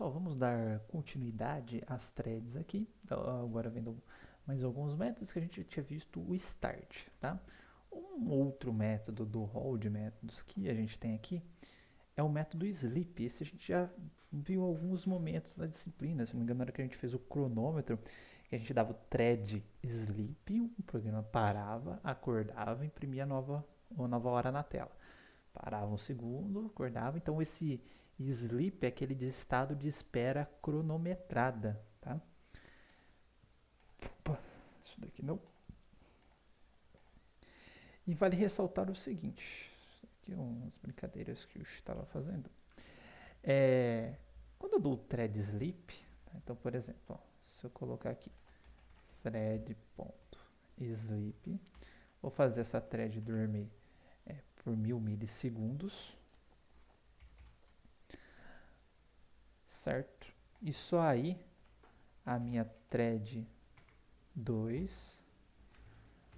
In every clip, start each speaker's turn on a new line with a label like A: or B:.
A: pessoal, vamos dar continuidade às threads aqui. Então, agora vendo mais alguns métodos que a gente tinha visto o start, tá? Um outro método do hall de métodos que a gente tem aqui é o método sleep. Esse a gente já viu alguns momentos na disciplina, se não me engano, na hora que a gente fez o cronômetro, que a gente dava o thread sleep, o programa parava, acordava, imprimia uma nova hora na tela. Parava um segundo, acordava. Então esse sleep é aquele de estado de espera cronometrada, tá? Opa, isso daqui não. E vale ressaltar o seguinte, aqui umas brincadeiras que eu estava fazendo. Quando eu dou o thread sleep, tá? Então por exemplo, ó, se eu colocar aqui thread.sleep, vou fazer essa thread dormir por 1000 milissegundos, certo? E só aí a minha thread 2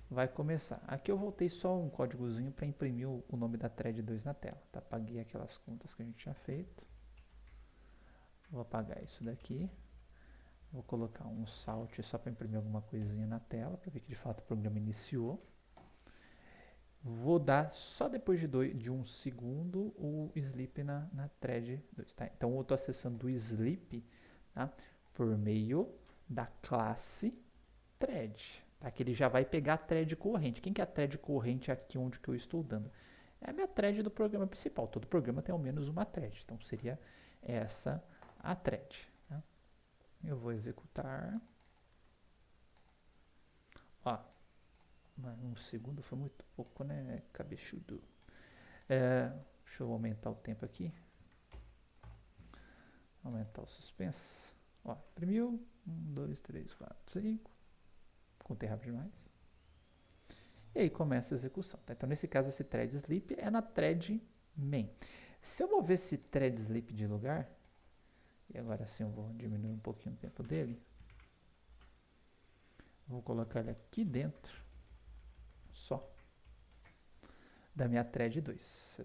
A: vai começar. Aqui eu voltei só um códigozinho para imprimir o nome da thread 2 na tela. Tá? Apaguei aquelas contas que a gente tinha feito. Vou apagar isso daqui. Vou colocar um salt só para imprimir alguma coisinha na tela, para ver que de fato o programa iniciou. Vou dar só depois de um segundo o sleep na thread 2. Tá? Então eu estou acessando o sleep, tá? Por meio da classe thread, tá? Que ele já vai pegar a thread corrente. Quem que é a thread corrente aqui onde que eu estou dando? É a minha thread do programa principal. Todo programa tem ao menos uma thread, então seria essa a thread. Tá? Eu vou executar. Ó, um segundo foi muito pouco, né, cabeçudo? Deixa eu aumentar o tempo aqui. Aumentar o suspense. Ó, imprimiu. 1, 2, 3, 4, 5. Contei rápido demais. E aí começa a execução. Tá? Então, nesse caso, esse thread sleep é na thread main. Se eu mover esse thread sleep de lugar, e agora sim eu vou diminuir um pouquinho o tempo dele, vou colocar ele aqui dentro, só, da minha thread 2.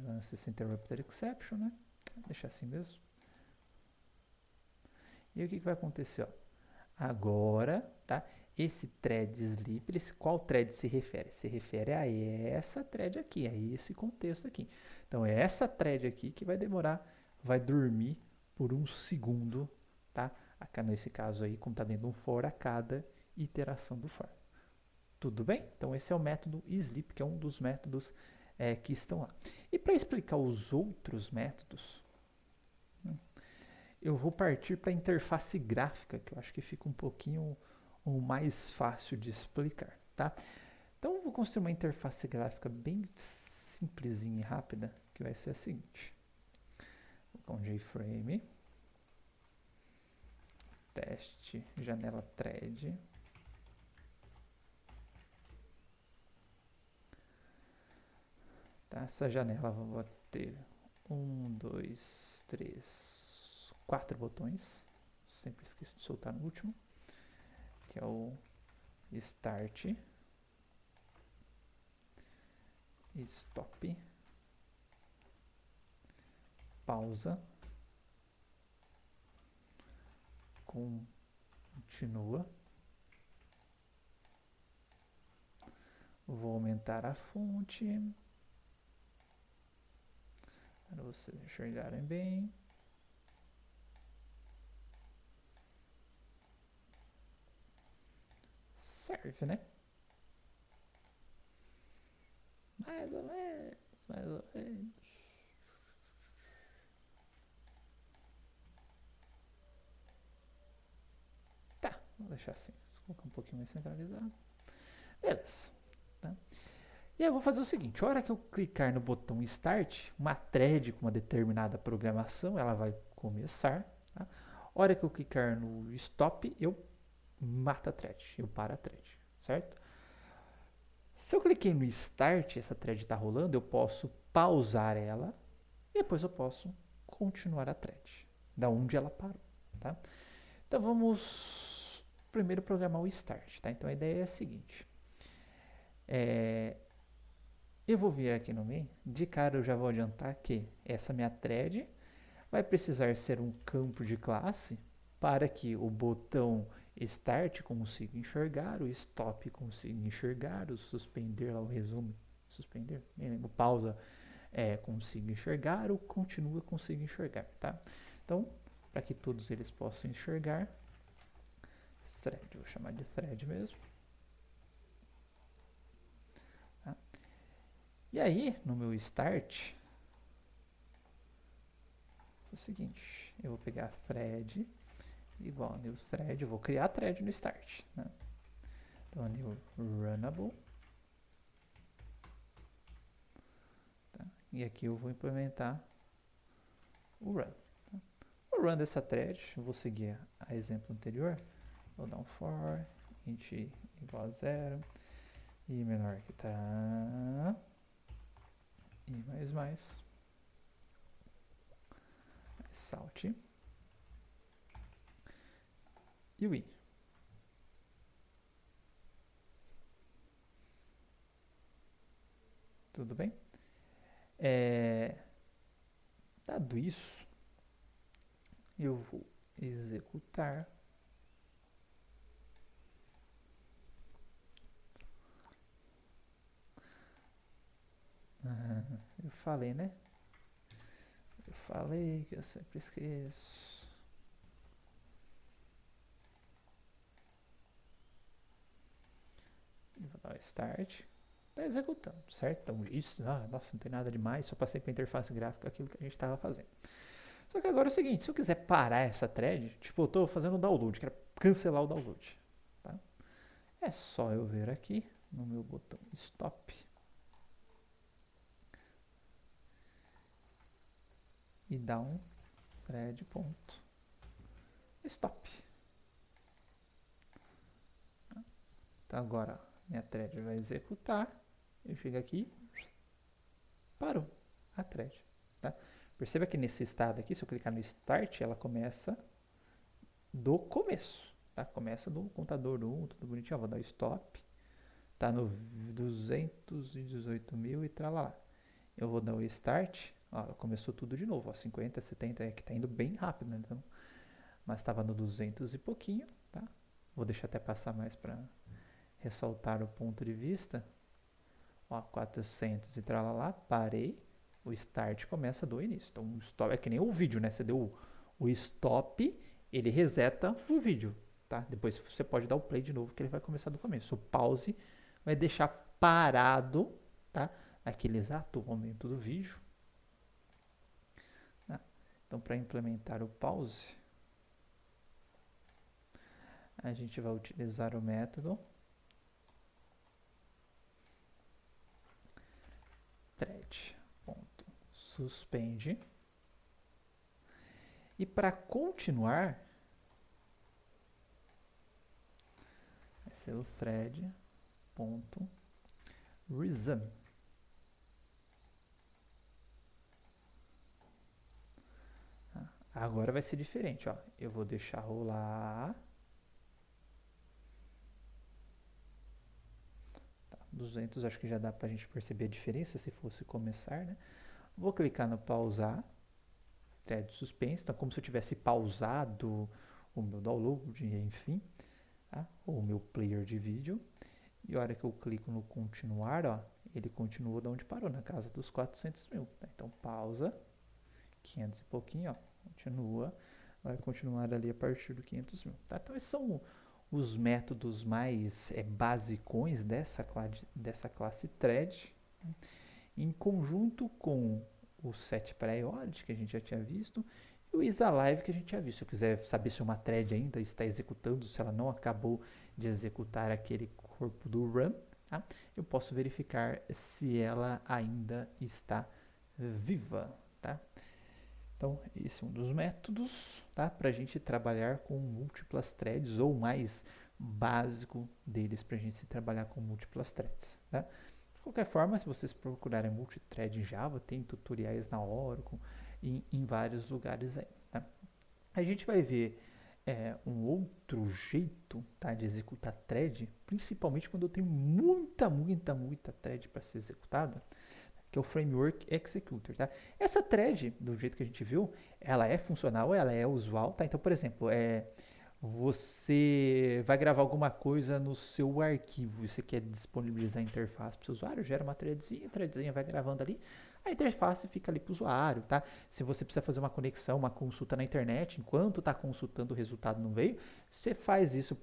A: Lança esse interrupted exception, né? Deixar assim mesmo. E aí o que vai acontecer? Ó? Agora, tá? Esse thread sleep, qual thread se refere? Se refere a essa thread aqui, a esse contexto aqui. Então, é essa thread aqui que vai demorar, vai dormir por um segundo, tá? Nesse caso aí, como está dentro de um for a cada iteração do for. Tudo bem? Então, esse é o método sleep, que é um dos métodos que estão lá. E para explicar os outros métodos, eu vou partir para a interface gráfica, que eu acho que fica um pouquinho mais fácil de explicar, tá? Então, eu vou construir uma interface gráfica bem simplesinha e rápida, que vai ser a seguinte. Vou colocar um JFrame, teste, janela thread, tá? Essa janela eu vou ter 1, 2, 3, 4 botões, sempre esqueço de soltar no último, que é o Start, Stop, pausa, continua. Vou aumentar a fonte para vocês enxergarem bem. Serve, né? Mais ou menos, mais ou menos. Tá, vou deixar assim. Vou colocar um pouquinho mais centralizado. Beleza. Tá? E aí eu vou fazer o seguinte, a hora que eu clicar no botão Start, uma thread com uma determinada programação, ela vai começar. Tá? A hora que eu clicar no Stop, eu mato a thread, eu paro a thread, certo? Se eu cliquei no Start, essa thread está rolando, eu posso pausar ela e depois eu posso continuar a thread, da onde ela parou. Tá? Então vamos primeiro programar o Start. Tá? Então a ideia é a seguinte. Eu vou vir aqui no main, de cara eu já vou adiantar que essa minha thread vai precisar ser um campo de classe para que o botão Start consiga enxergar, o Stop consiga enxergar, o Suspender, lá, o resumo, suspender, o pausa consiga enxergar, o Continua consiga enxergar, tá? Então, para que todos eles possam enxergar, thread, vou chamar de thread mesmo. Tá? E aí, no meu Start, é o seguinte, eu vou pegar thread, igual a new thread, eu vou criar a thread no start, né? Então, new runnable, tá? E aqui eu vou implementar o run. Tá? O run dessa thread, eu vou seguir a exemplo anterior, vou dar um for, int igual a 0, e menor que tá, e mais, salt, e o i. Tudo bem? Dado isso, eu vou executar eu falei, né? Eu falei que eu sempre esqueço. E vou dar o start. Está executando, certo? Então, isso, nossa, não tem nada demais, só passei para a interface gráfica aquilo que a gente estava fazendo. Só que agora é o seguinte, se eu quiser parar essa thread, tipo, eu estou fazendo o download, quero cancelar o download, tá? É só eu vir aqui no meu botão stop e dar um thread.stop. Então agora minha thread vai executar, eu chego aqui, parou a thread, tá? Perceba que nesse estado aqui, se eu clicar no start, ela começa do começo, tá? Começa do contador do 1, tudo bonitinho, vou dar stop, tá no 218 mil e tralá. Eu vou dar o start, ó, começou tudo de novo, ó, 50, 70, que tá indo bem rápido, né? Então, mas estava no 200 e pouquinho, tá? Vou deixar até passar mais para ressaltar o ponto de vista. Ó, 400 e tralá, parei, o start começa do início. Então, o stop é que nem o vídeo, né? Você deu o stop, ele reseta o vídeo, tá? Depois você pode dar o play de novo, que ele vai começar do começo. O pause vai deixar parado, tá? Naquele exato momento do vídeo. Tá? Então, para implementar o pause, a gente vai utilizar o método thread.suspende. E para continuar, vai ser o thread.resume. Agora vai ser diferente, ó. Eu vou deixar rolar. Tá, 200 acho que já dá pra gente perceber a diferença se fosse começar, né? Vou clicar no pausar. Thread suspense, então como se eu tivesse pausado o meu download, enfim, tá? Ou o meu player de vídeo. E a hora que eu clico no continuar, ó, ele continua de onde parou, na casa dos 400 mil. Tá? Então pausa, 500 e pouquinho, ó, continua, vai continuar ali a partir do 500 mil. Tá? Então esses são os métodos mais basicões dessa classe thread, né? Em conjunto com o setPriority, que a gente já tinha visto, e o isAlive, que a gente já visto. Se eu quiser saber se uma thread ainda está executando, se ela não acabou de executar aquele corpo do run, tá? Eu posso verificar se ela ainda está viva, tá? Então, esse é um dos métodos, tá? Para a gente trabalhar com múltiplas threads, ou mais básico deles para a gente se trabalhar com múltiplas threads, tá? De qualquer forma, se vocês procurarem multithread em Java, tem tutoriais na Oracle e em vários lugares aí, tá? A gente vai ver Um outro jeito, tá, de executar thread, principalmente quando eu tenho muita thread para ser executada, que é o Framework Executor, tá? Essa thread, do jeito que a gente viu, ela é funcional, ela é usual, tá? Então, por exemplo, você vai gravar alguma coisa no seu arquivo e você quer disponibilizar a interface para o usuário, gera uma threadzinha, a threadzinha vai gravando ali, a interface fica ali para o usuário, tá? Se você precisa fazer uma conexão, uma consulta na internet, enquanto está consultando o resultado não veio, você faz isso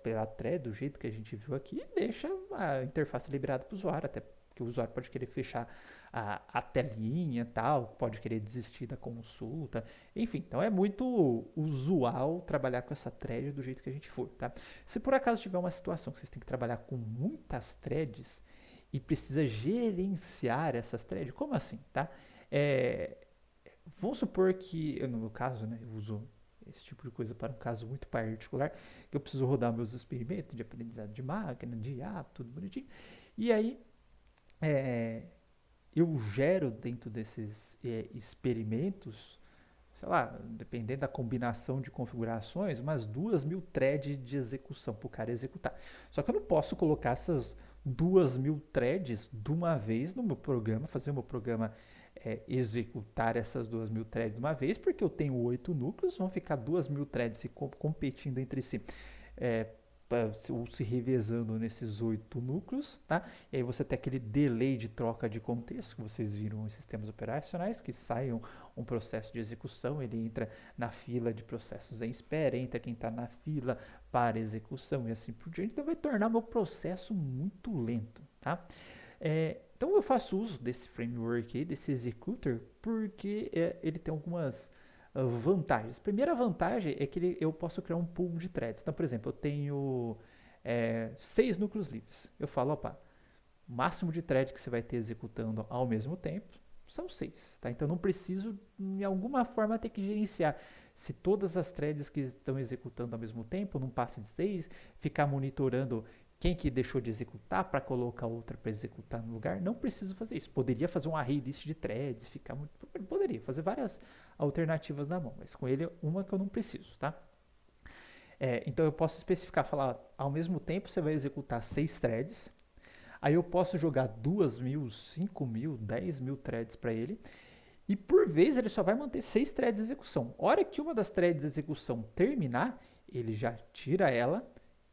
A: pela thread, do jeito que a gente viu aqui, e deixa a interface liberada para o usuário, até porque o usuário pode querer fechar a telinha tal, pode querer desistir da consulta, enfim, então é muito usual trabalhar com essa thread do jeito que a gente for, tá? Se por acaso tiver uma situação que vocês têm que trabalhar com muitas threads e precisa gerenciar essas threads, como assim, tá? Vamos supor que, no meu caso, né, eu uso esse tipo de coisa para um caso muito particular, que eu preciso rodar meus experimentos de aprendizado de máquina, de IA, tudo bonitinho, e aí eu gero dentro desses experimentos, sei lá, dependendo da combinação de configurações, umas 2.000 threads de execução para o cara executar. Só que eu não posso colocar essas 2.000 threads de uma vez no meu programa, fazer o meu programa executar essas 2.000 threads de uma vez, porque eu tenho 8 núcleos, vão ficar 2.000 threads competindo entre si. Ou se revezando nesses 8 núcleos, tá? E aí você tem aquele delay de troca de contexto que vocês viram em sistemas operacionais, que sai um processo de execução, ele entra na fila de processos em espera, entra quem está na fila para execução e assim por diante, então vai tornar meu processo muito lento, tá? Então eu faço uso desse framework aí, desse executor, porque ele tem algumas vantagens. Primeira vantagem é que eu posso criar um pool de threads. Então, por exemplo, eu tenho 6 núcleos livres. Eu falo, opa, o máximo de thread que você vai ter executando ao mesmo tempo são 6. Tá? Então, eu não preciso, de alguma forma, ter que gerenciar. Se todas as threads que estão executando ao mesmo tempo, num passe de 6, ficar monitorando quem que deixou de executar para colocar outra para executar no lugar, não preciso fazer isso. Poderia fazer um array list de threads, poderia fazer várias alternativas na mão, mas com ele uma que eu não preciso, tá? Então eu posso especificar, falar, ao mesmo tempo você vai executar 6 threads, aí eu posso jogar 2.000, 5.000, 10.000 threads para ele, e por vez ele só vai manter 6 threads de execução. A hora que uma das threads de execução terminar, ele já tira ela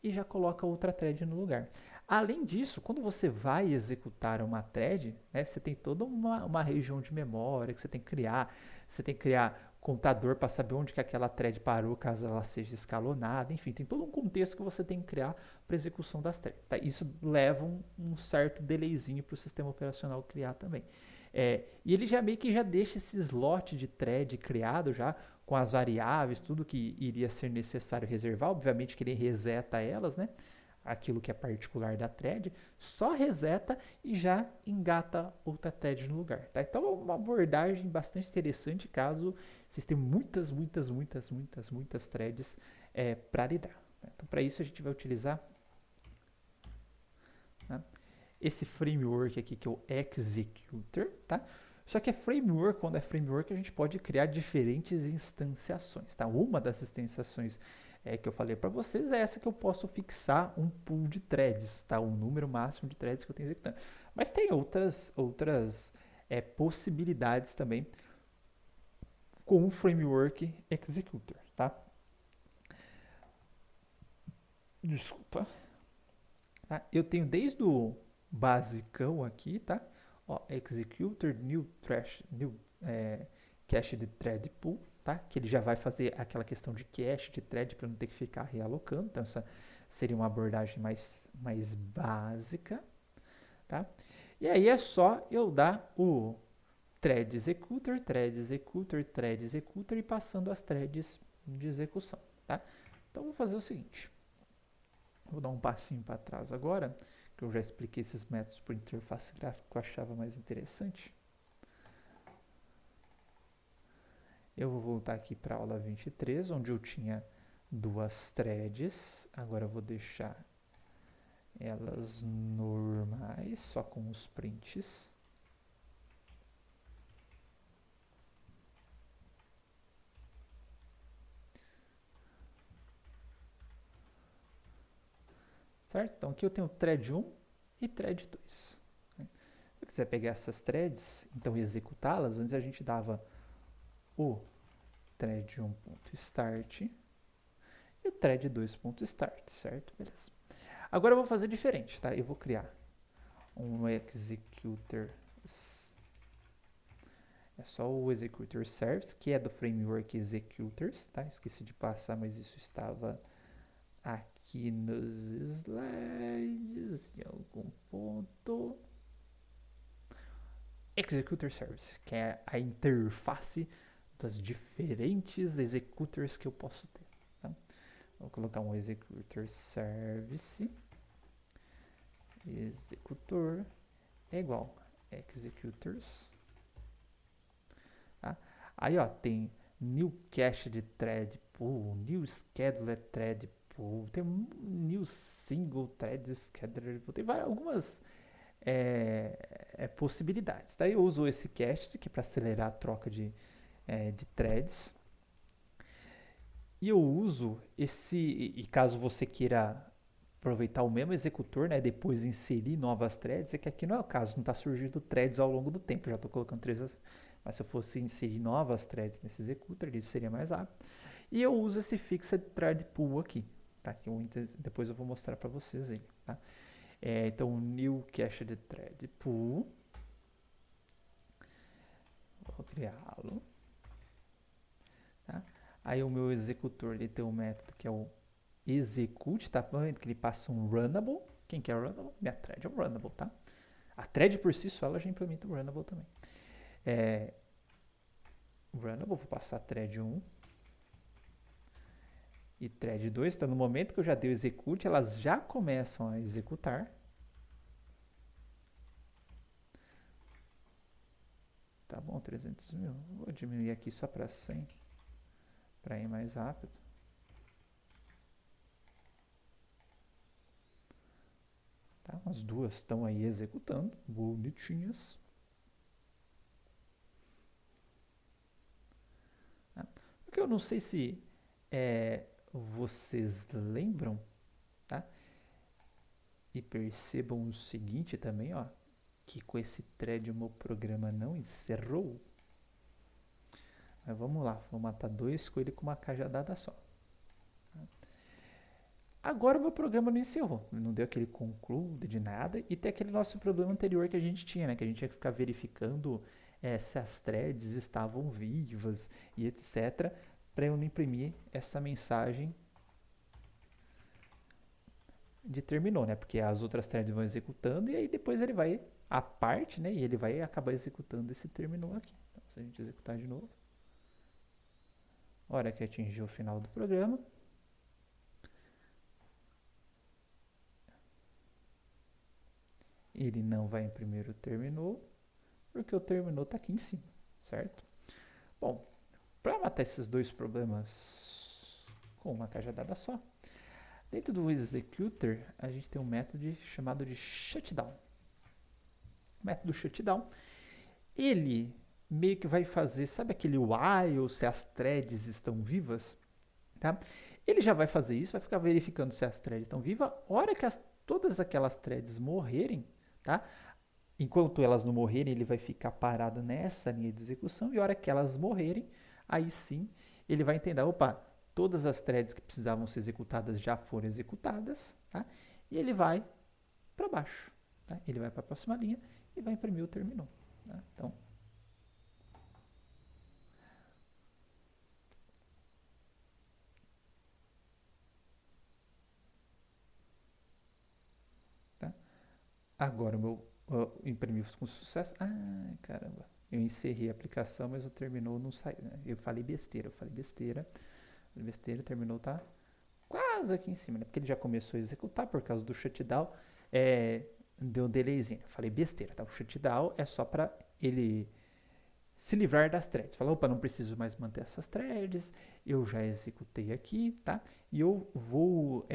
A: e já coloca outra thread no lugar. Além disso, quando você vai executar uma thread, né, você tem toda uma região de memória que você tem que criar. Você tem que criar contador para saber onde que aquela thread parou, caso ela seja escalonada. Enfim, tem todo um contexto que você tem que criar para execução das threads. Tá? Isso leva um certo delayzinho para o sistema operacional criar também. E ele já meio que já deixa esse slot de thread criado já com as variáveis, tudo que iria ser necessário reservar. Obviamente que ele reseta elas, né? Aquilo que é particular da thread, só reseta e já engata outra thread no lugar. Tá? Então é uma abordagem bastante interessante caso vocês tenham muitas threads para lidar. Tá? Então para isso a gente vai utilizar, né, esse framework aqui que é o Executor, tá? Só que framework, quando é framework, a gente pode criar diferentes instanciações, tá? Uma das instanciações que eu falei para vocês é essa que eu posso fixar um pool de threads, tá? Um número máximo de threads que eu tenho executando. Mas tem outras possibilidades também com o framework Executor, tá? Desculpa. Tá? Eu tenho desde o basicão aqui, tá? Ó, Executor new cache de thread pool, tá? Que ele já vai fazer aquela questão de cache de thread para não ter que ficar realocando. Então essa seria uma abordagem mais básica, tá? E aí é só eu dar o thread executor, thread executor, thread executor e passando as threads de execução, tá? Então vou fazer o seguinte. Vou dar um passinho para trás agora, que eu já expliquei esses métodos por interface gráfica que eu achava mais interessante. Eu vou voltar aqui para a aula 23, onde eu tinha 2 threads. Agora eu vou deixar elas normais, só com os prints. certo? Então aqui eu tenho thread 1 e thread 2. Né? Se eu quiser pegar essas threads, então executá-las, antes a gente dava o thread 1.start e o thread 2.start, certo? Beleza. Agora eu vou fazer diferente, tá? Eu vou criar um executor, é só o executor service, que é do framework executors, tá? Esqueci de passar, mas isso estava aqui nos slides, em algum ponto. Executor service, que é a interface das diferentes executors que eu posso ter. Tá? Vou colocar um executor service, executor é igual executors. Tá? Aí ó, tem new cache de thread pool, new scheduler thread pool, tem new single thread scheduler pool, tem algumas possibilidades. Daí eu uso esse cache aqui para acelerar a troca de threads. E eu uso esse, e caso você queira aproveitar o mesmo executor, né, depois inserir novas threads, é que aqui não é o caso, não está surgindo threads ao longo do tempo, já estou colocando threads, mas se eu fosse inserir novas threads nesse executor, ele seria mais rápido. E eu uso esse fixed thread pool aqui, tá? Que depois eu vou mostrar para vocês ele, tá? Então, new cache de thread pool, vou criá-lo, tá? Aí o meu executor ele tem um método que é o execute, tá vendo que ele passa um runnable. Quem que é runnable? Minha thread é um runnable, tá? A thread por si só ela já implementa o runnable também. Runnable, vou passar thread 1 e thread 2. Então no momento que eu já dei o execute, elas já começam a executar. Tá bom, 300 mil. Vou diminuir aqui só para 100 para ir mais rápido. Tá? As duas estão aí executando, bonitinhas. Tá? Porque eu não sei se vocês lembram, tá? E percebam o seguinte também, ó, que com esse thread o meu programa não encerrou. Mas vamos lá, vou matar 2 coelhos com uma cajadada só. Agora o meu programa não encerrou, não deu aquele conclude de nada, e tem aquele nosso problema anterior que a gente tinha, né? Que a gente tinha que ficar verificando se as threads estavam vivas e etc. Para eu não imprimir essa mensagem de terminou, né? Porque as outras threads vão executando e aí depois ele vai a parte, né? E ele vai acabar executando esse terminou aqui. Então, se a gente executar de novo, hora que atingiu o final do programa, ele não vai imprimir o terminou, porque o terminou está aqui em cima, certo? Bom, para matar esses dois problemas com uma cajadada só, dentro do executor a gente tem um método chamado de shutdown. O método shutdown, ele meio que vai fazer, sabe aquele while, se as threads estão vivas, tá? Ele já vai fazer isso, vai ficar verificando se as threads estão vivas. A hora que todas aquelas threads morrerem, tá? Enquanto elas não morrerem, ele vai ficar parado nessa linha de execução. E a hora que elas morrerem, aí sim, ele vai entender, opa, todas as threads que precisavam ser executadas já foram executadas, tá? E ele vai para baixo, tá? Ele vai para a próxima linha e vai imprimir o terminal. Tá? Então, tá? Agora o meu imprimiu com sucesso. Ah, caramba. Eu encerrei a aplicação, mas o terminal não saiu. Né? Eu falei besteira, o terminal tá quase aqui em cima, né? Porque ele já começou a executar por causa do shutdown. Deu um delayzinho. Eu falei besteira, tá? O shutdown é só para ele se livrar das threads. Falou, opa, não preciso mais manter essas threads, eu já executei aqui, tá? E eu vou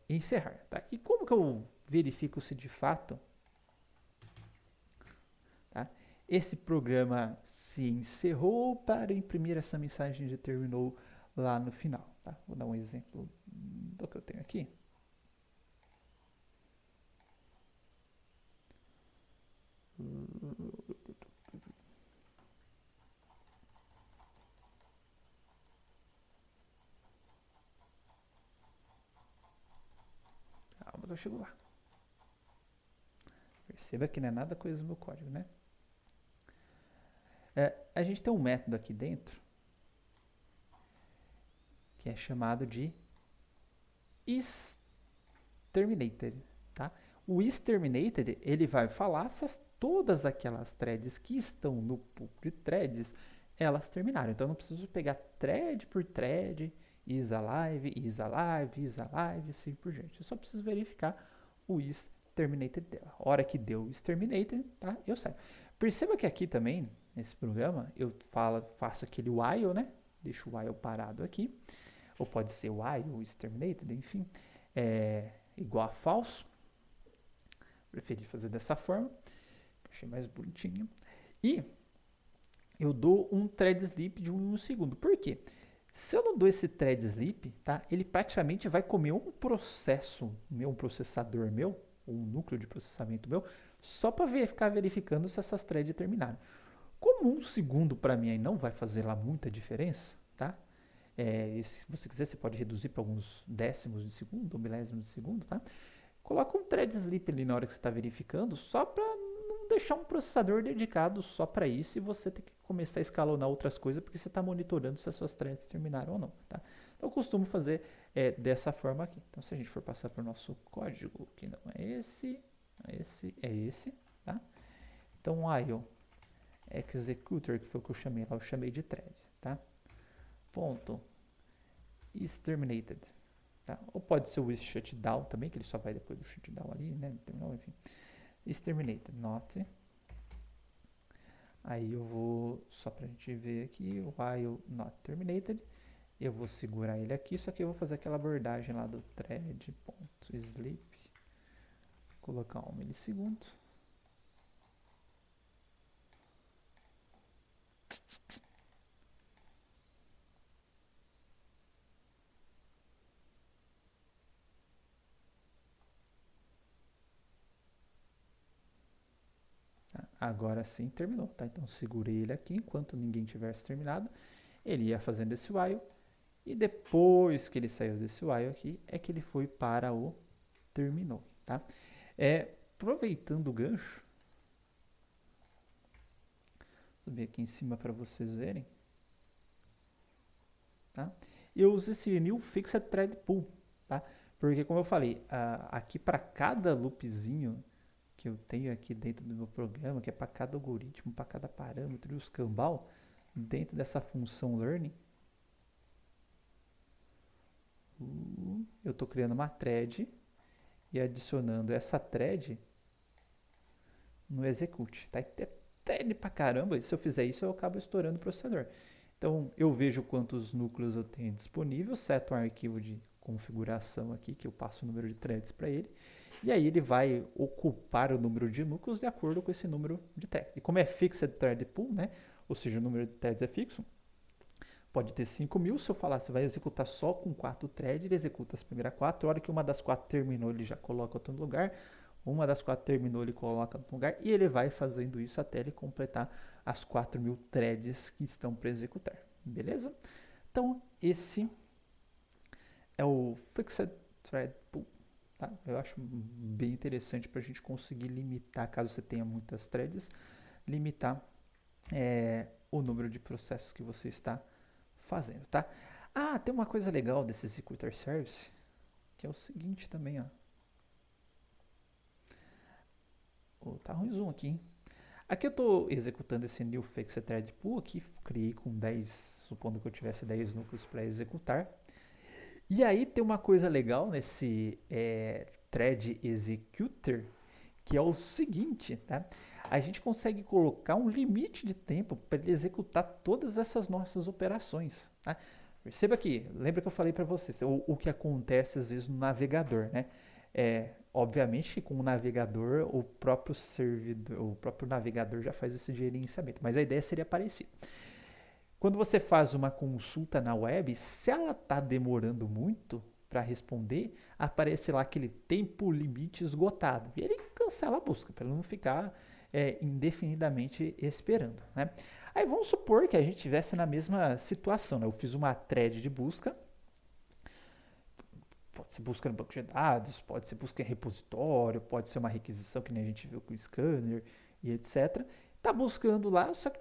A: encerrar, tá? E como que eu verifico se de fato, tá? Esse programa se encerrou para imprimir essa mensagem de terminou lá no final, tá? Vou dar um exemplo do que eu tenho aqui. Calma que eu chego lá. Perceba que não é nada coisa do meu código, né? A gente tem um método aqui dentro que é chamado de isTerminated, tá? O isTerminated, ele vai falar se todas aquelas threads que estão no pool de threads, elas terminaram. Então, eu não preciso pegar thread por thread, isAlive, isAlive, isAlive, assim por diante. Eu só preciso verificar o isTerminated dela. A hora que deu o isTerminated, tá? Eu saio. Perceba que aqui também, nesse programa, eu faço aquele while, né? Deixo o while parado aqui. Ou pode ser while ou isTerminated, enfim. Igual a false. Preferi fazer dessa forma. Achei mais bonitinho. E eu dou um thread sleep de 1 segundo. Por quê? Se eu não dou esse thread sleep, tá? Ele praticamente vai comer um processo meu, um processador meu, um núcleo de processamento meu, só para ficar verificando se essas threads terminaram. Como 1 segundo para mim aí não vai fazer lá muita diferença, tá? Se você quiser, você pode reduzir para alguns décimos de segundo ou milésimos de segundo, tá? Coloca um thread sleep ali na hora que você está verificando, só para não deixar um processador dedicado só para isso e você ter que começar a escalonar outras coisas porque você está monitorando se as suas threads terminaram ou não, tá? Então, eu costumo fazer dessa forma aqui. Então, se a gente for passar para o nosso código, que não é esse, é esse, tá? Então, while executor, que foi o que eu chamei lá, eu chamei de thread, tá? Ponto isTerminated, tá? Ou pode ser o isShutdown também, que ele só vai depois do shutdown ali, né? Terminal, enfim. isTerminated, not. Aí eu vou, só pra gente ver aqui, while not terminated. Eu vou segurar ele aqui, só que eu vou fazer aquela abordagem lá do thread.sleep. Colocar 1 milissegundo. Agora sim terminou, tá? Então segurei ele aqui enquanto ninguém tivesse terminado. Ele ia fazendo esse while e depois que ele saiu desse while aqui é que ele foi para o terminou, tá? Aproveitando o gancho, vou subir aqui em cima para vocês verem, tá? Eu uso esse new fixed thread pool, tá? Porque como eu falei, aqui para cada loopzinho que eu tenho aqui dentro do meu programa, que é para cada algoritmo, para cada parâmetro e os cambal, dentro dessa função learning, eu estou criando uma thread e adicionando essa thread no execute, tá? É thread pra caramba, e se eu fizer isso eu acabo estourando o processador. Então eu vejo quantos núcleos eu tenho disponível, seto um arquivo de configuração aqui, que eu passo o número de threads para ele, e aí ele vai ocupar o número de núcleos de acordo com esse número de threads. E como é fixed thread pool, né? Ou seja, o número de threads é fixo, pode ter 5.000, se eu falar, você vai executar só com 4 threads, ele executa as primeiras 4, a hora que uma das 4 terminou, ele já coloca outro no lugar, uma das 4 terminou, ele coloca no lugar, e ele vai fazendo isso até ele completar as 4.000 threads que estão para executar, beleza? Então, esse é o Fixed Thread Pool, tá? Eu acho bem interessante para a gente conseguir limitar, caso você tenha muitas threads, limitar o número de processos que você está fazendo, tá? Tem uma coisa legal desse Executor Service, que é o seguinte também, ó. Tá ruim zoom aqui, hein? Aqui eu estou executando esse new fixed thread pool aqui, criei com 10, supondo que eu tivesse 10 núcleos para executar. E aí tem uma coisa legal nesse thread executor, que é o seguinte, tá? A gente consegue colocar um limite de tempo para ele executar todas essas nossas operações, tá? Perceba que, lembra que eu falei para vocês, o que acontece às vezes no navegador, né? Obviamente, com o navegador, o próprio servidor, o próprio navegador já faz esse gerenciamento, mas a ideia seria parecida. Quando você faz uma consulta na web, se ela está demorando muito para responder, aparece lá aquele tempo limite esgotado. E ele cancela a busca, para não ficar indefinidamente esperando, né? Aí vamos supor que a gente estivesse na mesma situação, né? Eu fiz uma thread de busca, pode ser busca no banco de dados, pode ser busca em repositório, pode ser uma requisição que nem a gente viu com o scanner e etc. Tá buscando lá, só que,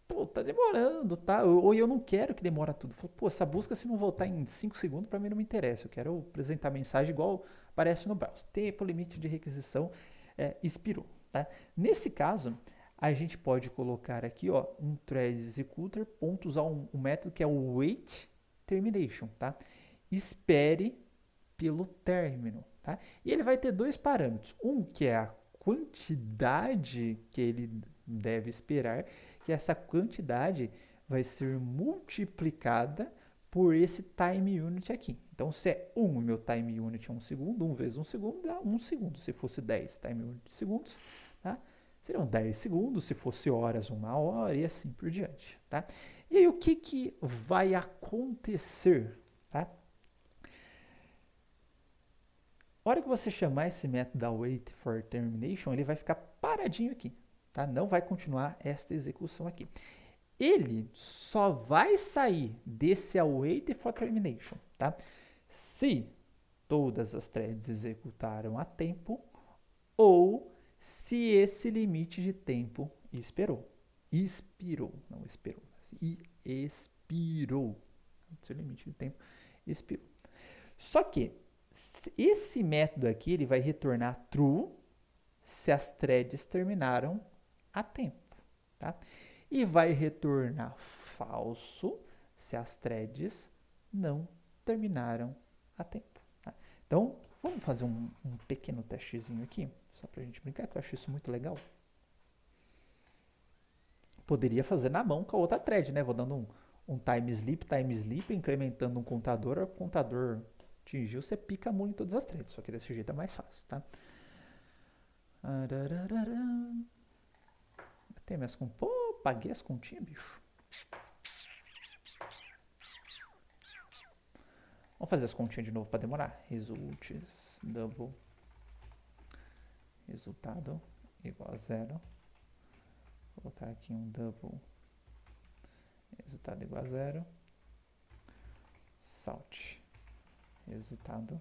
A: pô, tá demorando, tá? Ou eu não quero que demora tudo. Falo, pô, essa busca se não voltar em 5 segundos, para mim não me interessa. Eu quero apresentar mensagem igual aparece no browser. Tempo limite de requisição expirou, tá? Nesse caso, a gente pode colocar aqui, ó, um thread executor, ponto, usar um método que é o wait termination, tá? Espere pelo término, tá? E ele vai ter dois parâmetros. Um que é a quantidade que ele deve esperar, que essa quantidade vai ser multiplicada por esse time unit aqui. Então, se é 1, o meu time unit é 1 segundo, 1 vezes 1 segundo dá 1 segundo. Se fosse 10 time unit segundos, tá? Seriam 10 segundos, se fosse horas, 1 hora e assim por diante, tá? E aí, o que vai acontecer, tá? A hora que você chamar esse método da wait for termination, ele vai ficar paradinho aqui, tá? Não vai continuar esta execução aqui. Ele só vai sair desse await for termination, tá? Se todas as threads executaram a tempo ou se esse limite de tempo expirou. Expirou, não esperou. Expirou. Esse limite de tempo expirou. Só que esse método aqui ele vai retornar true se as threads terminaram a tempo, tá? E vai retornar falso se as threads não terminaram a tempo, tá? Então, vamos fazer um pequeno testezinho aqui, só pra gente brincar, que eu acho isso muito legal. Poderia fazer na mão com a outra thread, né? Vou dando um time sleep, incrementando um contador, o contador atingiu, você pica a mão em todas as threads, só que desse jeito é mais fácil, tá? Tem minhas continhas. Pô, paguei as continhas, bicho. Vamos fazer as continhas de novo para demorar. Results double. Resultado igual a 0. Vou colocar aqui um double. Resultado igual a 0. Salt. Resultado.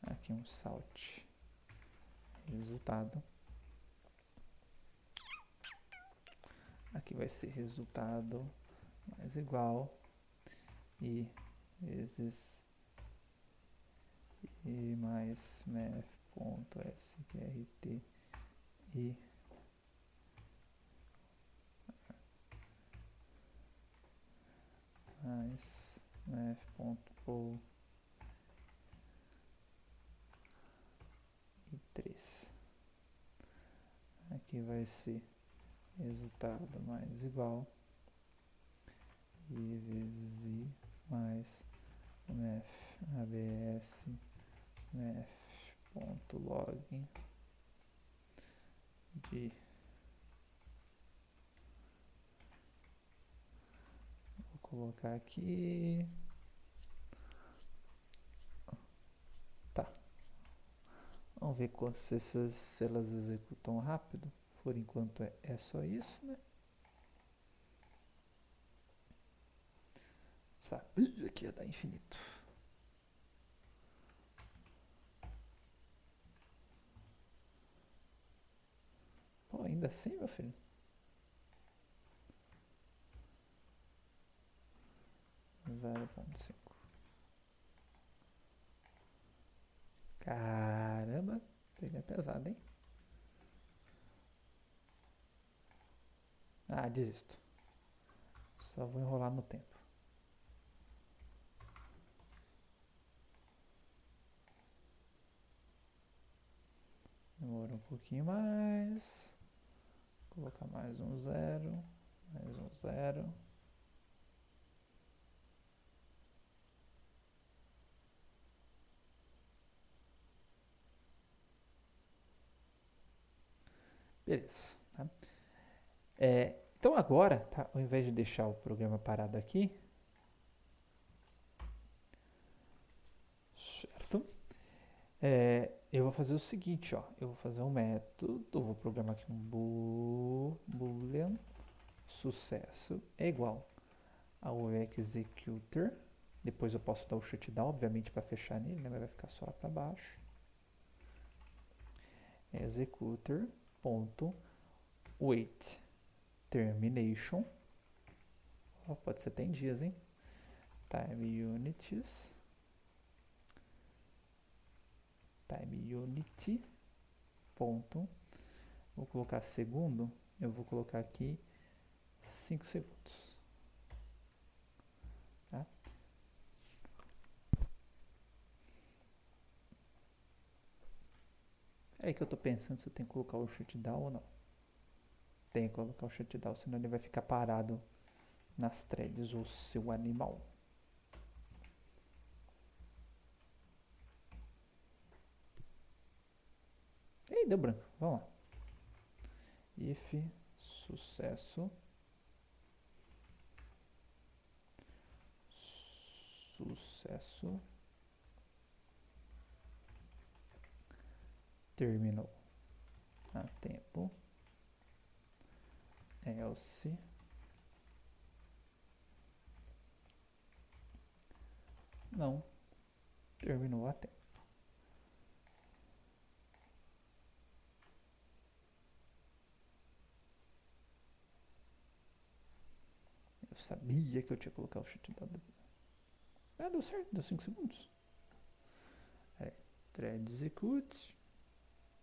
A: Aqui um salt. Resultado. Aqui vai ser resultado mais igual i vezes i mais math.sqrt i mais math.pool e 3. Aqui vai ser resultado mais igual i vezes i mais math abs math.log de vou colocar aqui, tá, vamos ver se elas executam rápido. Por enquanto é só isso, né? Aqui ia dar infinito. Pô, ainda assim, meu filho? Zero ponto 5. Caramba, peguei pesado, hein? Ah, desisto. Só vou enrolar no tempo. Demora um pouquinho mais. Vou colocar mais um 0. Mais um 0. Beleza. Tá? Então agora, tá, ao invés de deixar o programa parado aqui, certo? eu vou fazer o seguinte, ó. Eu vou fazer um método, vou programar aqui um boolean sucesso é igual ao executor. Depois eu posso dar o shutdown, obviamente, para fechar nele, né? Mas vai ficar só lá para baixo. Executor ponto wait termination. Oh, pode ser até em dias, hein? Time units. Time unit ponto. Vou colocar segundo. Eu vou colocar aqui 5 segundos. Tá? É aí que eu tô pensando se eu tenho que colocar o shutdown ou não. Tem que colocar o shutdown, senão ele vai ficar parado nas threads, o seu animal. Ih, deu branco. Vamos lá. If sucesso terminou a tempo, else não terminou a tempo. Eu sabia que eu tinha que colocar o shutdown. Ah, deu certo, deu 5 segundos. Thread execute.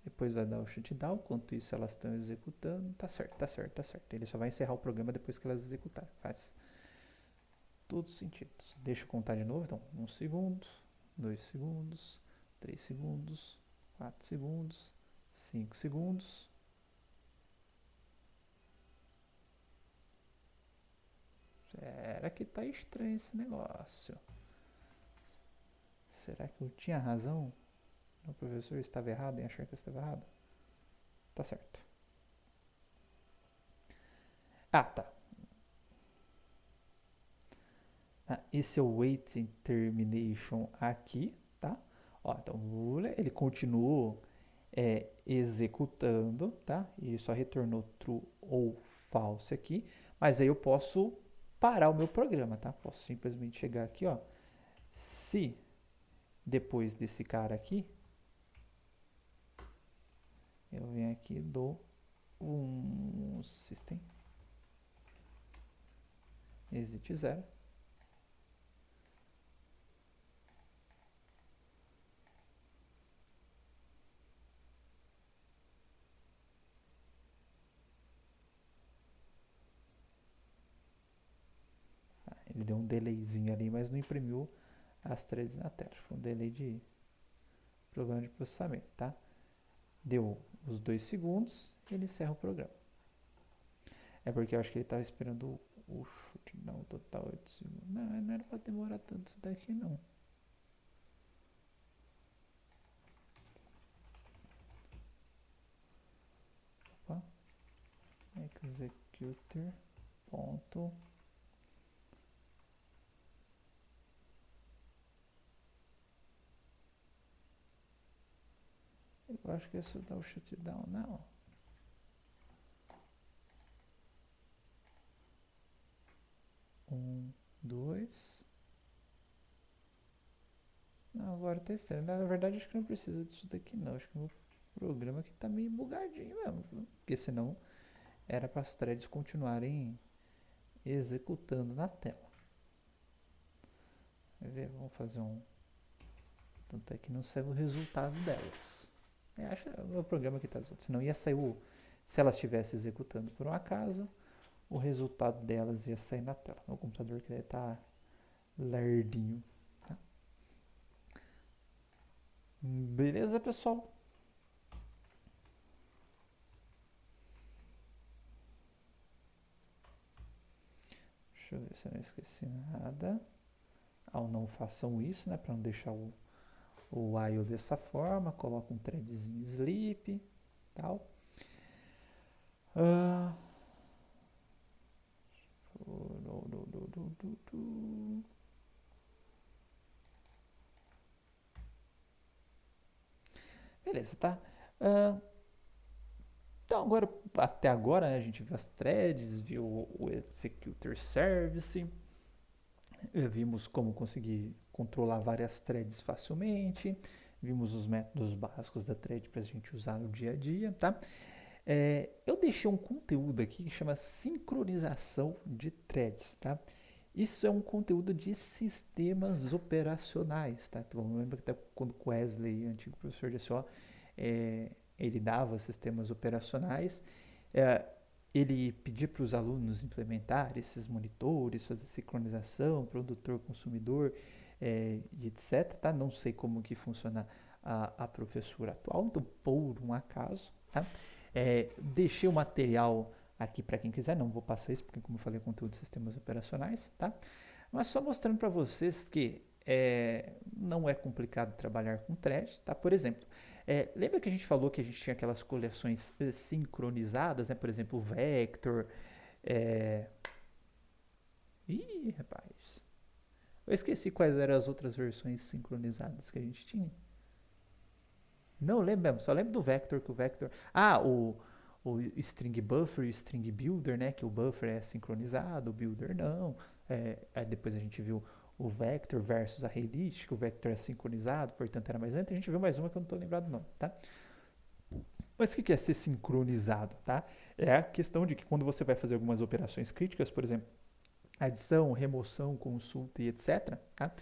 A: Depois vai dar o shutdown. Enquanto isso elas estão executando. Tá certo, tá certo, tá certo. Ele só vai encerrar o programa depois que elas executarem. Faz todo sentido. Deixa eu contar de novo. Então, 1 segundo, 2 segundos, 3 segundos, 4 segundos, 5 segundos. Será que tá estranho esse negócio? Será que eu tinha razão? O professor estava errado em achar que eu estava errado? Tá certo. Ah, tá. Esse é o waiting termination aqui, tá? Ó, então ele continuou executando, tá? E só retornou true ou false aqui, mas aí eu posso parar o meu programa, tá? Posso simplesmente chegar aqui, ó. Se depois desse cara aqui, eu venho aqui e dou um system exit 0. Ele deu um delayzinho ali, mas não imprimiu as threads na tela. Foi um delay de programa de processamento, tá? Deu os 2 segundos e ele encerra o programa. É porque eu acho que ele estava esperando o chute, não, total 8 segundos. Não era para demorar tanto isso daqui, não. Opa. Executor ponto. Eu acho que isso dá o shutdown, não. Um, dois. Não, agora tá estranho. Na verdade, acho que não precisa disso daqui, não. Acho que o meu programa aqui tá meio bugadinho mesmo. Porque senão era para as threads continuarem executando na tela. Vamos fazer um. Tanto é que não saiu o resultado delas. Acho que o meu programa aqui tá zoado. Senão ia sair se elas estivessem executando por um acaso, o resultado delas ia sair na tela. Meu computador que deve estar lerdinho. Tá? Beleza, pessoal? Deixa eu ver se eu não esqueci nada. Não façam isso, né? Para não deixar o while dessa forma. Coloca um threadzinho sleep, tal. Beleza, tá? Ah, então, agora, até agora, né, a gente viu as threads, viu o Executor Service, vimos como conseguir controlar várias threads facilmente, vimos os métodos básicos da thread para a gente usar no dia a dia, tá? Eu deixei um conteúdo aqui que chama sincronização de threads, tá? Isso é um conteúdo de sistemas operacionais, tá? Então, lembra que até quando o Wesley, antigo professor de SO, ele dava sistemas operacionais, é, ele pedia para os alunos implementar esses monitores, fazer sincronização, produtor-consumidor, e etc. Tá? Não sei como que funciona a professora atual, então por um acaso, tá? Deixei o material aqui para quem quiser, não vou passar isso porque como eu falei é conteúdo de sistemas operacionais, tá? Mas só mostrando para vocês que não é complicado trabalhar com thread, tá? Por exemplo, lembra que a gente falou que a gente tinha aquelas coleções sincronizadas, né? Por exemplo, o Vector. Ih, rapaz. Eu esqueci quais eram as outras versões sincronizadas que a gente tinha. Não lembro mesmo, só lembro do Vector, que o Vector... Ah, o String Buffer e o String Builder, né? Que o Buffer é sincronizado, o Builder não. Aí depois a gente viu o Vector versus a Rayleast, que o Vector é sincronizado, portanto era mais lento. A gente viu mais uma que eu não estou lembrado não, tá? Mas o que é ser sincronizado, tá? É a questão de que quando você vai fazer algumas operações críticas, por exemplo, adição, remoção, consulta e etc., tá?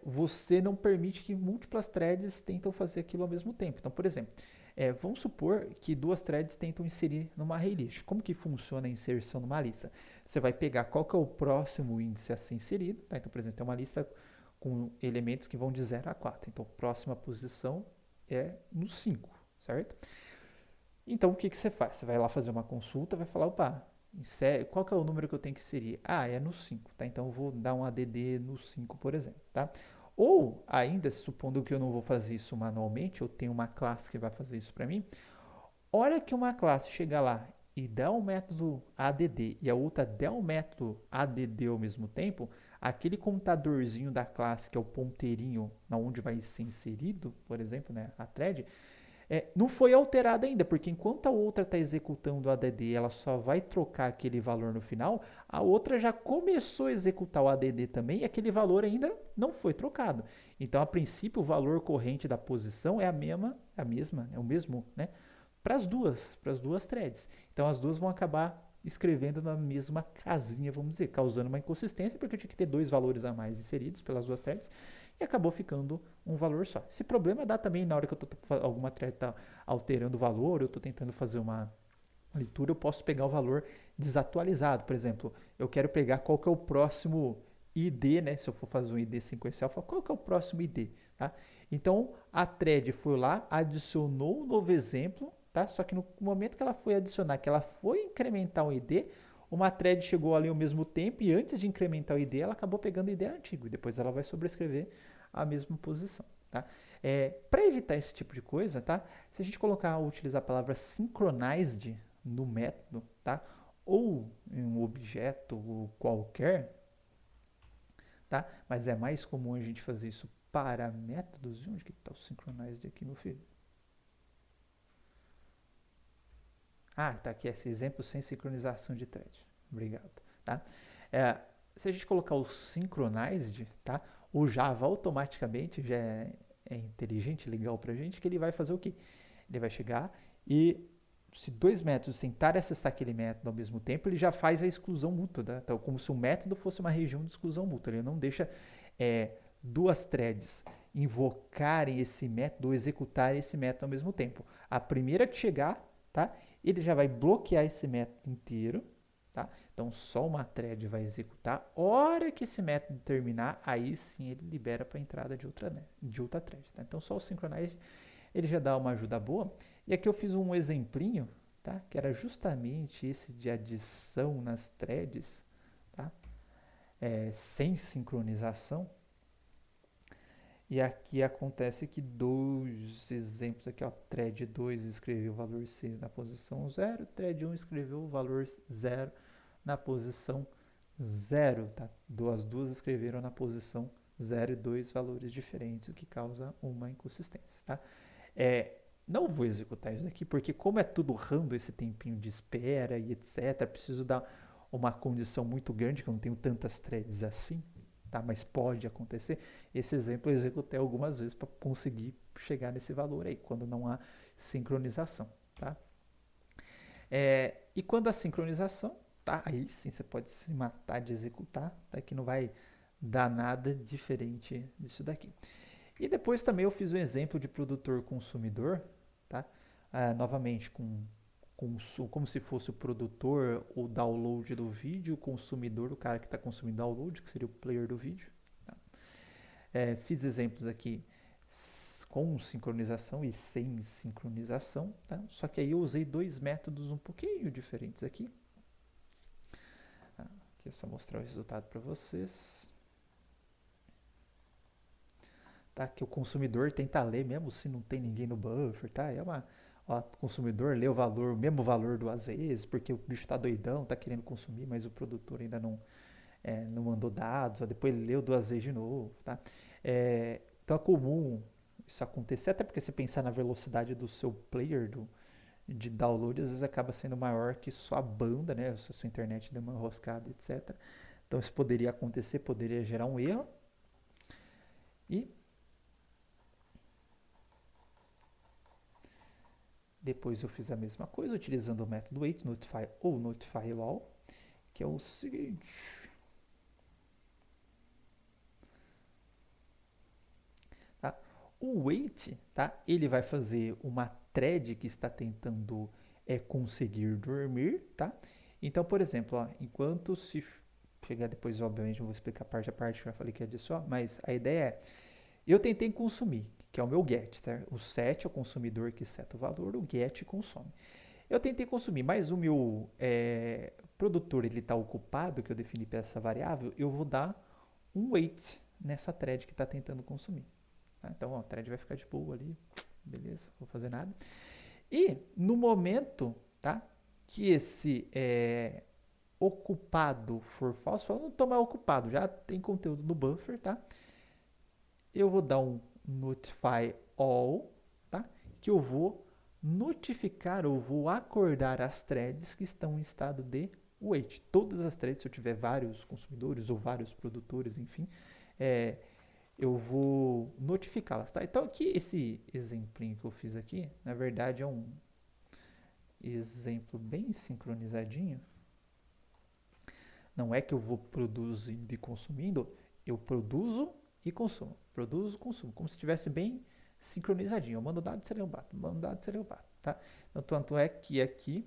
A: Você não permite que múltiplas threads tentam fazer aquilo ao mesmo tempo. Então, por exemplo, vamos supor que duas threads tentam inserir numa array list. Como que funciona a inserção numa lista? Você vai pegar qual que é o próximo índice a ser inserido. Tá? Então, por exemplo, tem uma lista com elementos que vão de 0 a 4. Então, a próxima posição é no 5, certo? Então, o que você faz? Você vai lá fazer uma consulta, vai falar, opa, qual que é o número que eu tenho que inserir? Ah, é no 5, tá? Então, eu vou dar um add no 5, por exemplo, tá? Ou, ainda, supondo que eu não vou fazer isso manualmente, eu tenho uma classe que vai fazer isso para mim, hora que uma classe chegar lá e der um método add e a outra der um método add ao mesmo tempo, aquele contadorzinho da classe, que é o ponteirinho na onde vai ser inserido, por exemplo, né, a thread, não foi alterada ainda, porque enquanto a outra está executando o add, ela só vai trocar aquele valor no final, a outra já começou a executar o add também e aquele valor ainda não foi trocado. Então, a princípio, o valor corrente da posição é é o mesmo, né? Para as duas threads. Então, as duas vão acabar escrevendo na mesma casinha, vamos dizer, causando uma inconsistência, porque eu tinha que ter dois valores a mais inseridos pelas duas threads, e acabou ficando um valor só. Esse problema dá também na hora que alguma thread está alterando o valor, eu estou tentando fazer uma leitura, eu posso pegar o valor desatualizado. Por exemplo, eu quero pegar qual que é o próximo ID, né? Se eu for fazer um ID sequencial, eu falo, qual que é o próximo ID, tá? Então, a thread foi lá, adicionou um novo exemplo, tá? Só que no momento que ela foi adicionar, que ela foi incrementar um ID, uma thread chegou ali ao mesmo tempo e antes de incrementar o ID, ela acabou pegando o ID antigo e depois ela vai sobrescrever a mesma posição, tá? Para evitar esse tipo de coisa, tá? Se a gente utilizar a palavra synchronized no método, tá? Ou em um objeto qualquer, tá? Mas é mais comum a gente fazer isso para métodos. Onde que está o synchronized aqui, meu filho? Ah, tá aqui esse exemplo sem sincronização de thread. Obrigado, tá? Se a gente colocar o synchronized, tá? O Java automaticamente já é inteligente, legal pra gente, que ele vai fazer o quê? Ele vai chegar e se dois métodos tentarem acessar aquele método ao mesmo tempo, ele já faz a exclusão mútua, tá? Então, como se o método fosse uma região de exclusão mútua. Ele não deixa duas threads invocarem esse método ou executarem esse método ao mesmo tempo. A primeira que chegar, tá? Ele já vai bloquear esse método inteiro, tá? Então só uma thread vai executar. Hora que esse método terminar, aí sim ele libera para a entrada de outra thread, tá? Então só o synchronize ele já dá uma ajuda boa. E aqui eu fiz um exemplinho, tá? Que era justamente esse de adição nas threads, tá? Sem sincronização. E aqui acontece que dois exemplos aqui, ó, thread 2 escreveu o valor 6 na posição 0, thread 1 escreveu o valor 0 na posição 0, tá? As duas escreveram na posição 0 e 2 valores diferentes, o que causa uma inconsistência, tá? Não vou executar isso daqui, porque como é tudo rando esse tempinho de espera e etc, preciso dar uma condição muito grande, que eu não tenho tantas threads assim, tá? Mas pode acontecer. Esse exemplo eu executei algumas vezes para conseguir chegar nesse valor aí, quando não há sincronização, tá? E quando há sincronização, tá? Aí sim você pode se matar de executar, tá? Que não vai dar nada diferente disso daqui. E depois também eu fiz um exemplo de produtor-consumidor, tá? Novamente como se fosse o produtor, o download do vídeo, o consumidor, o cara que está consumindo download, que seria o player do vídeo. Tá? Fiz exemplos aqui com sincronização e sem sincronização, tá? Só que aí eu usei dois métodos um pouquinho diferentes aqui. Aqui é só mostrar o resultado para vocês. Tá? Que o consumidor tenta ler mesmo se não tem ninguém no buffer, tá? O consumidor lê o mesmo valor duas vezes, porque o bicho tá doidão, tá querendo consumir, mas o produtor ainda não mandou dados, depois ele leu duas vezes de novo, tá? Então é comum isso acontecer, até porque se pensar na velocidade do seu player de download, às vezes acaba sendo maior que sua banda, né? Se a sua internet deu uma enroscada, etc. Então isso poderia acontecer, poderia gerar um erro. E depois eu fiz a mesma coisa, utilizando o método wait, notify ou notify all, que é o seguinte. Tá? O wait, tá? Ele vai fazer uma thread que está tentando conseguir dormir, tá? Então, por exemplo, ó, enquanto se chegar depois, obviamente, eu vou explicar parte a parte, já falei que é disso só, mas a ideia é, eu tentei consumir, que é o meu get, tá? O set é o consumidor que seta o valor, o get consome. Eu tentei consumir, mas o meu produtor ele está ocupado, que eu defini para essa variável, eu vou dar um wait nessa thread que está tentando consumir. Tá? Então, ó, a thread vai ficar de boa ali, beleza, não vou fazer nada. E no momento, tá, que esse ocupado for falso, eu não estou mais ocupado, já tem conteúdo no buffer, tá? Eu vou dar um notify all, tá? Que eu vou notificar ou vou acordar as threads que estão em estado de wait. Todas as threads, se eu tiver vários consumidores ou vários produtores, enfim, eu vou notificá-las, tá? Então aqui esse exemplinho que eu fiz aqui, na verdade é um exemplo bem sincronizadinho. Não é que eu vou produzindo e consumindo, eu produzo e consumo. Produzo, consumo, como se estivesse bem sincronizadinho. Eu mando dado, você lê o bato, mando dado, você lê o bato, tá? Então, tanto é que aqui,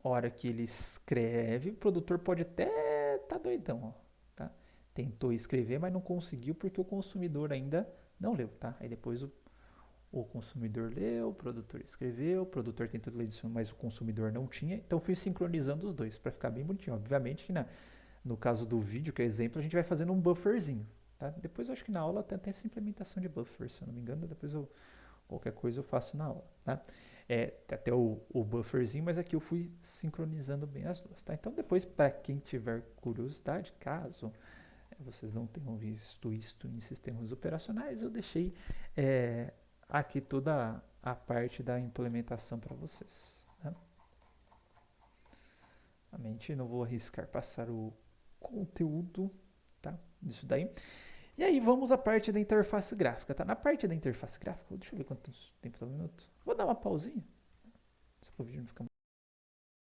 A: hora que ele escreve, o produtor pode até tá doidão, ó, tá? Tentou escrever, mas não conseguiu porque o consumidor ainda não leu, tá? Aí depois o consumidor leu, o produtor escreveu, o produtor tentou ler isso, mas o consumidor não tinha. Então fui sincronizando os dois para ficar bem bonitinho. Obviamente que no caso do vídeo, que é exemplo, a gente vai fazendo um bufferzinho. Tá? Depois eu acho que na aula tem essa implementação de buffer, se eu não me engano, depois qualquer coisa eu faço na aula. Tá? Tem até o bufferzinho, mas aqui eu fui sincronizando bem as duas. Tá? Então depois, para quem tiver curiosidade, caso vocês não tenham visto isso em sistemas operacionais, eu deixei aqui toda a parte da implementação para vocês. Tá? Realmente não vou arriscar passar o conteúdo, tá, disso daí. E aí vamos à parte da interface gráfica, tá? Na parte da interface gráfica, deixa eu ver quanto tempo tá no minuto. Vou dar uma pausinha, só para o vídeo não ficar